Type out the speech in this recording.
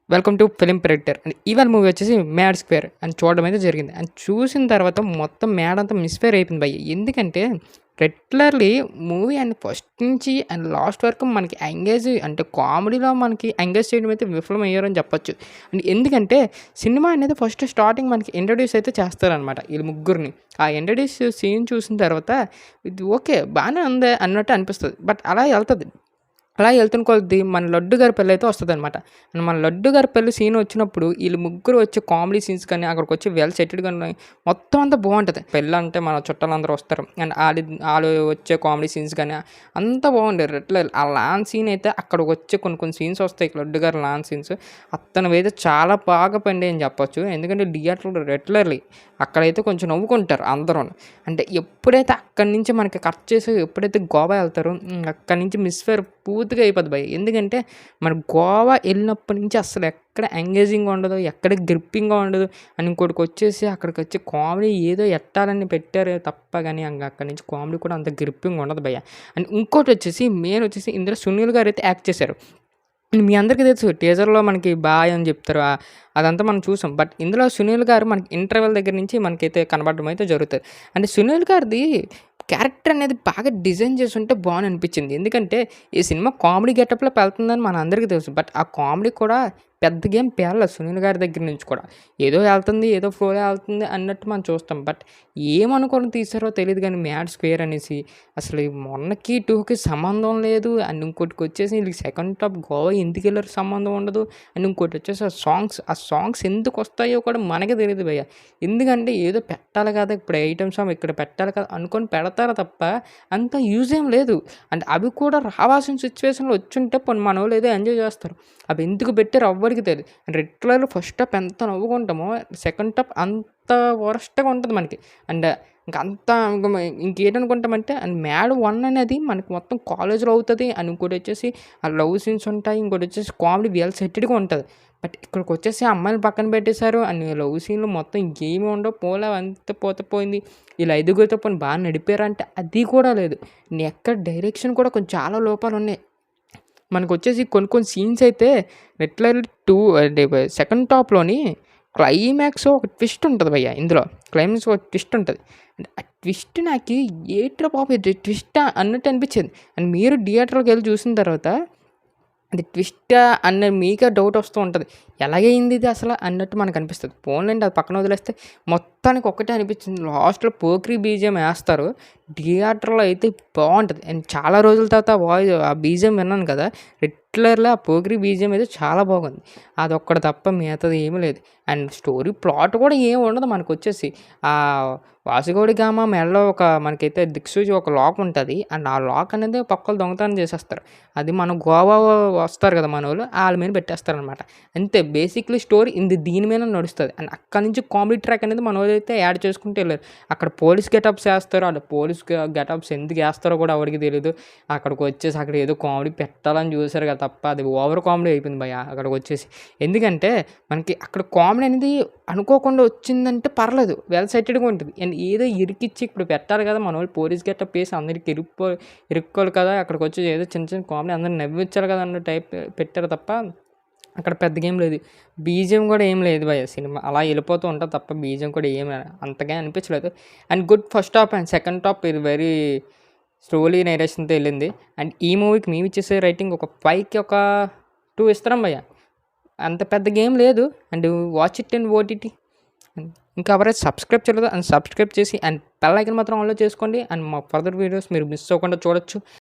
Welcome to film predictor and ఇవాళ movie వచ్చేసి mad square అని చూడడం అయితే జరిగింది. అండ్ చూసిన తర్వాత మొత్తం మ్యాడ్ అంతా మిస్ఫైర్ అయిపోయింది భయ్య. ఎందుకంటే రెగ్యులర్లీ మూవీ అండ్ ఫస్ట్ నుంచి అండ్ లాస్ట్ వరకు మనకి ఎంగేజ్ అంటే కామెడీలో మనకి ఎంగేజ్ చేయడం అయితే విఫలమయ్యారని చెప్పొచ్చు. అండ్ ఎందుకంటే సినిమా అనేది ఫస్ట్ స్టార్టింగ్ మనకి ఇంట్రడ్యూస్ అయితే చేస్తారనమాట వీళ్ళు ముగ్గురిని. ఆ ఇంట్రడ్యూస్ సీన్ చూసిన తర్వాత ఇది ఓకే బాగానే ఉంది అన్నట్టు అనిపిస్తుంది. బట్ అలా వెళ్తుంది. అలా వెళ్తున్న కొద్దీ మన లడ్డు గారి పెళ్ళి అయితే వస్తుందనమాట. అండ్ మన లడ్డు గారి పెళ్ళి సీన్ వచ్చినప్పుడు వీళ్ళు ముగ్గురు వచ్చే కామెడీ సీన్స్ కానీ అక్కడికి వచ్చి వెల్ సెటిల్డ్ కానీ మొత్తం అంతా బాగుంటుంది. పెళ్ళి అంటే మన చుట్టాలందరూ వస్తారు అండ్ వాళ్ళు వచ్చే కామెడీ సీన్స్ కానీ అంతా బాగుండేది. రెట్ల ఆ లాన్ సీన్ అయితే అక్కడికి వచ్చే కొన్ని కొన్ని సీన్స్ వస్తాయి లడ్డు గారి లాన్ సీన్స్. అతను అయితే చాలా బాగా పండి అని చెప్పొచ్చు. ఎందుకంటే థియేటర్లో రెగ్యులర్లీ అక్కడైతే కొంచెం నవ్వుకుంటారు అందరూ. అంటే ఎప్పుడైతే అక్కడి నుంచి మనకి కట్ చేసి ఎప్పుడైతే గోవా వెళ్తారో అక్కడి నుంచి మిస్ఫైర్ పూర్తిగా అయిపోద్ది భయ్. ఎందుకంటే మన గోవా వెళ్ళినప్పటి నుంచి అసలు ఎక్కడ ఎంగేజింగ్గా ఉండదు, ఎక్కడ గ్రిప్పింగ్గా ఉండదు. అని ఇంకోటికి వచ్చేసి అక్కడికి వచ్చి కామెడీ ఏదో ఎట్టాలని పెట్టారు తప్ప కానీ అక్కడి నుంచి కామెడీ కూడా అంత గ్రిప్పింగ్ ఉండదు భయ్య. అండ్ ఇంకోటి వచ్చేసి మెయిన్ వచ్చేసి ఇందులో సునీల్ గారు అయితే యాక్ట్ చేశారు. మీ అందరికీ తెలుసు టీజర్‌లో మనకి బాయ్ అని చెప్తారు. అదంతా మనం చూసాం. బట్ ఇందులో సునీల్ గారు మనకి ఇంటర్వెల్ దగ్గర నుంచి మనకైతే కనబడడం అయితే జరుగుతది. అంటే సునీల్ గారిది క్యారెక్టర్ అనేది బాగా డిజైన్ చేసుంటే బాగుందనిపించింది. ఎందుకంటే ఈ సినిమా కామెడీ గెటప్‌లో వెళ్తుందని మనందరికీ తెలుసు. బట్ ఆ కామెడీ కూడా పెద్దగా ఏం పేలలేదు సునీల్ గారి దగ్గర నుంచి కూడా. ఏదో ఎళ్తుంది, ఏదో ఫ్లోలో ఎళ్తుంది అన్నట్టు మనం చూస్తాం. బట్ ఏమనుకోని తీశారో తెలీదు గానీ మ్యాడ్ స్క్వేర్ అనేసి అసలు ఈ 1కి 2కి సంబంధం లేదు. అండ్ ఇంకోటికొచ్చేసి వీళ్ళకి సెకండ్ హాఫ్ గోవా ఎందుకెళ్లారో సంబంధం ఉండదు. అండ్ ఇంకోటొచ్చేసి ఆ సాంగ్స్ ఎందుకొస్తాయో కూడా మనకే తెలీదు భయ్య. ఎందుకంటే ఏదో పెట్టాలి కదా! ఇప్పుడు ఐటెమ్ సాంగ్ ఇక్కడ పెట్టాలి కదా! అనుకోని పెడతారు తప్ప అంత యూజ్ ఏం లేదు. అండ్ అవి కూడా రావాల్సిన సిచ్యువేషన్‌లో వచ్చుంటే పోనీ మనోళ్ళు ఏదో ఎంజాయ్ చేస్తారు. అవి ఎందుకు పెట్టారో ఎవ్వరికీ తెలీదు. అండ్ రెగ్యులర్‌గా ఫస్ట్ హాఫ్ ఎంత నవ్వుకుంటామో సెకండ్ హాఫ్ అంత వరస్ట్‌గా ఉంటది మనకి. అండ్ ఇంకేటనుకుంటామంటే అండ్ మ్యాడ్ 1 అనేది మనకి మొత్తం కాలేజ్‌లో అవుతది. అండ్ ఇంకోటొచ్చేసి ఆ లవ్ సీన్స్ ఉంటాయి. ఇంకోటొచ్చేసి కామెడీ వెల్ సెటెడ్‌గా ఉంటది. బట్ ఇక్కడికొచ్చేసి అమ్మాయిని పక్కన పెట్టేశారు. అండ్ లవ్ సీన్‌లు మొత్తం ఇంకేమి ఉండవు. పోలే అంతా పోతే పోయింది. వీళ్ళు ఐదుగురితో పోనీ బాగా నడిపారంటే అది కూడా లేదు. ఎక్కడ డైరెక్షన్ కూడా కొంచెం చాలా లోపాలున్నాయి. మనకొచ్చేసి కొన్ని కొన్ని సీన్స్ అయితే లిటరల్లీ 2 అంటే సెకండ్ హాఫ్‌లోని క్లైమాక్స్ ఒక ట్విస్ట్ ఉంటది భయ్య ఇందులో. క్లైమాక్స్ ఒక ట్విస్ట్ ఉంటది. ఆ ట్విస్ట్ నాకి ఏంట్రా బాబు ఇది ట్విస్టా అన్నట్టు అనిపించింది. అండ్ మీరు థియేటర్‌లోకెళ్ళి చూసిన తర్వాత అది ట్విస్టా అన్న మీకే డౌట్ వస్తూ ఉంటది. ఎలాగయింది ఇది అసల అన్నట్టు మనకనిపిస్తది. పోనీలెండి అది పక్కన వదిలేస్తే మొత్తానికి ఒక్కటే అనిపించింది. లాస్ట్‌లో పోకిరి బీజీఎం ఏస్తారు. థియేటర్‌లో అయితే బావుంటది. అండ్ చాలా రోజుల తర్వాత ఆ బీజీఎం విన్నాను కదా! హిట్లర్‌లో ఆ పోకిరి బీజీఎం అయితే చాలా బాగుంది. అదొక్కటి తప్ప మిగతాది ఏమీ లేదు. అండ్ స్టోరీ ప్లాట్ కూడా ఏమి ఉండదు మనకొచ్చేసి. వాసుగౌడి గామ మెడలో మనకైతే దిక్సూచి ఒక లాక్ ఉంటది. అండ్ ఆ లాక్ అనేది పక్కల దొంగతనం చేసేస్తారు. అది మన గోవా వస్తారు కదా మనోళ్ళు ఆళ్ళ మీద పెట్టేస్తారనమాట. అంతే బేసిక్‌లీ స్టోరీ దీని మీద నడుస్తది. అండ్ అక్కడి నుంచి కామెడీ ట్రాక్ అనేది మనోళ్ళైతే యాడ్ చేసుకుంటూ ఎళ్లారు. అక్కడ పోలీస్ గెటప్స్ ఏస్తారు. ఆళ్ళు పోలీస్ గెటప్స్ ఎందుకు ఏస్తారో కూడా ఎవరికీ తెలీదు. అక్కడికొచ్చేసి అక్కడ ఏదో కామెడీ పెట్టాలని చూసారు కదా తప్ప అది ఓవర్ కామెడీ అయిపోయింది భయ్య అక్కడికొచ్చేసి. ఎందుకంటే మనకి అక్కడ కామెడీ అనేది అనుకోకుండా వచ్చిందంటే పర్లేదు. వెల్ సెటెడ్‌గా ఉంటది. అండ్ ఏదో ఇరికిచ్చి ఇప్పుడు పెట్టాలి కదా మనోళ్ళు పోలీస్ గెటప్ ఏసి అందరికి ఇరుక్కోవాలి కదా! అక్కడికొచ్చి ఏదో చిన్న చిన్న కామెడీ అందరిని నవ్వించాలి కదా అన్న టైప్ పెట్టారు తప్ప అక్కడ పెద్దగా ఏం లేదు. బీజీఎం కూడా ఏం లేదు భయ్య సినిమా. అలా వెళ్ళిపోతూ ఉంటది తప్ప బీజీఎం కూడా ఏమి అంతగా అనిపించలేదు. And good first half and second half ఇది వెరీ స్లోలీ నరేషన్‌తో ఎళ్ళింది. అండ్ ఈ మూవీకి మేమిచ్చేసే రేటింగ్ ఒక 5కి ఒక 2 ఇస్తున్నాం భయ్య. అంత పెద్దగా ఏం లేదు. And watch it in OTT. ఇంకా ఎవరైతే సబ్స్క్రైబ్ చేయలేదో అండ్ సబ్స్క్రైబ్ చేసి అండ్ బెల్ ఐకాన్ మాత్రం ఆన్‌లో చేసుకోండి. అండ్ మా ఫర్దర్ వీడియోస్ మీరు మిస్ అవ్వకుండా చూడొచ్చు.